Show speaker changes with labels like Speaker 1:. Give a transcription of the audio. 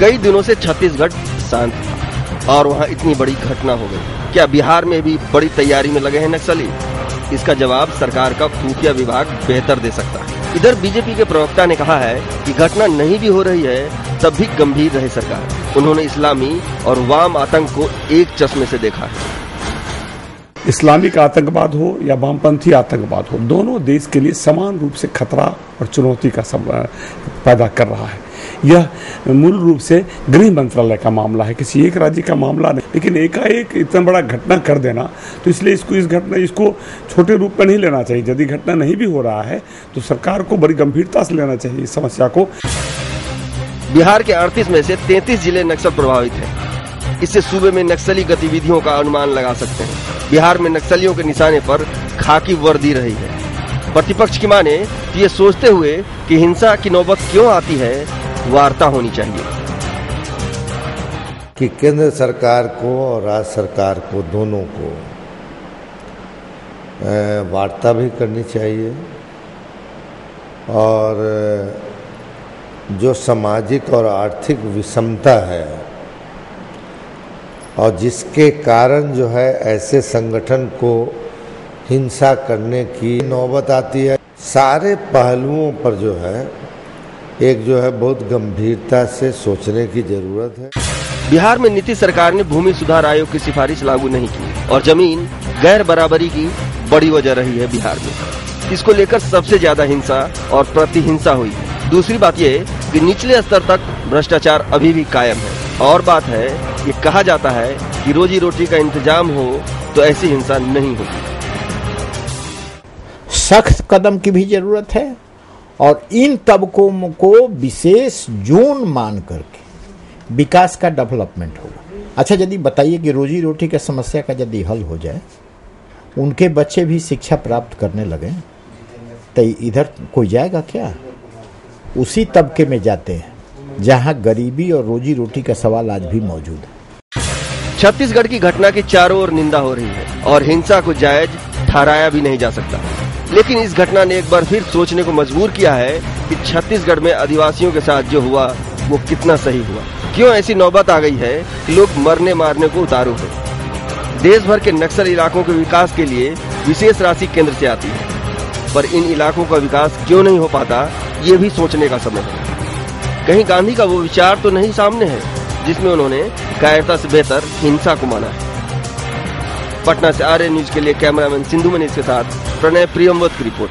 Speaker 1: कई दिनों से छत्तीसगढ़ शांत था और वहां इतनी बड़ी घटना हो गई। क्या बिहार में भी बड़ी तैयारी में लगे हैं नक्सली? इसका जवाब सरकार का खुफिया विभाग बेहतर दे सकता है। इधर बीजेपी के प्रवक्ता ने कहा है कि घटना नहीं भी हो रही है तब भी गंभीर रहे सरकार। उन्होंने इस्लामी और वाम आतंक को एक चश्मे से देखा है।
Speaker 2: इस्लामिक आतंकवाद हो या वामपंथी आतंकवाद हो, दोनों देश के लिए समान रूप से खतरा और चुनौती का पैदा कर रहा है। यह मूल रूप से गृह मंत्रालय का मामला है, किसी एक राज्य का मामला नहीं। लेकिन एकाएक इतना बड़ा घटना कर देना, तो इसलिए इसको छोटे रूप में नहीं लेना चाहिए। यदि घटना नहीं भी हो रहा है तो सरकार को बड़ी गंभीरता से लेना चाहिए इस समस्या को।
Speaker 1: बिहार के 38 में से 33 जिले नक्सल प्रभावित हैं। इससे सूबे में नक्सली गतिविधियों का अनुमान लगा सकते हैं। बिहार में नक्सलियों के निशाने पर खाकी वर्दी रही है। प्रतिपक्ष की माने तो ये सोचते हुए कि हिंसा की नौबत क्यों आती है, वार्ता होनी चाहिए
Speaker 3: कि केंद्र सरकार को और राज्य सरकार को दोनों को वार्ता भी करनी चाहिए और जो सामाजिक और आर्थिक विषमता है और जिसके कारण जो है ऐसे संगठन को हिंसा करने की नौबत आती है, सारे पहलुओं पर जो है बहुत गंभीरता से सोचने की जरूरत है।
Speaker 1: बिहार में नीतीश सरकार ने भूमि सुधार आयोग की सिफारिश लागू नहीं की और जमीन गैर बराबरी की बड़ी वजह रही है बिहार में। इसको लेकर सबसे ज्यादा हिंसा और प्रतिहिंसा हुई है। दूसरी बात ये कि निचले स्तर तक भ्रष्टाचार अभी भी कायम है। और बात है, ये कहा जाता है कि रोजी रोटी का इंतजाम हो तो ऐसी हिंसा नहीं होगी।
Speaker 4: सख्त कदम की भी जरूरत है और इन तबकों को विशेष जोन मान करके विकास का डेवलपमेंट होगा। अच्छा, यदि बताइए कि रोजी रोटी की समस्या का यदि हल हो जाए, उनके बच्चे भी शिक्षा प्राप्त करने लगे, तो इधर कोई जाएगा क्या? उसी तबके में जाते हैं जहां गरीबी और रोजी रोटी का सवाल आज भी मौजूद है।
Speaker 1: छत्तीसगढ़ की घटना की चारों ओर निंदा हो रही है और हिंसा को जायज ठहराया भी नहीं जा सकता। लेकिन इस घटना ने एक बार फिर सोचने को मजबूर किया है कि छत्तीसगढ़ में आदिवासियों के साथ जो हुआ वो कितना सही हुआ। क्यों ऐसी नौबत आ गई है कि लोग मरने मारने को उतारू हैं। देश भर के नक्सल इलाकों के विकास के लिए विशेष राशि केंद्र से आती है, पर इन इलाकों का विकास क्यों नहीं हो पाता, ये भी सोचने का समय है। कहीं गांधी का वो विचार तो नहीं सामने है जिसमें उन्होंने कायरता से बेहतर हिंसा को माना है। पटना से आर्य न्यूज के लिए कैमरामैन सिंधु मनीष के साथ प्रणय प्रियमवत की रिपोर्ट।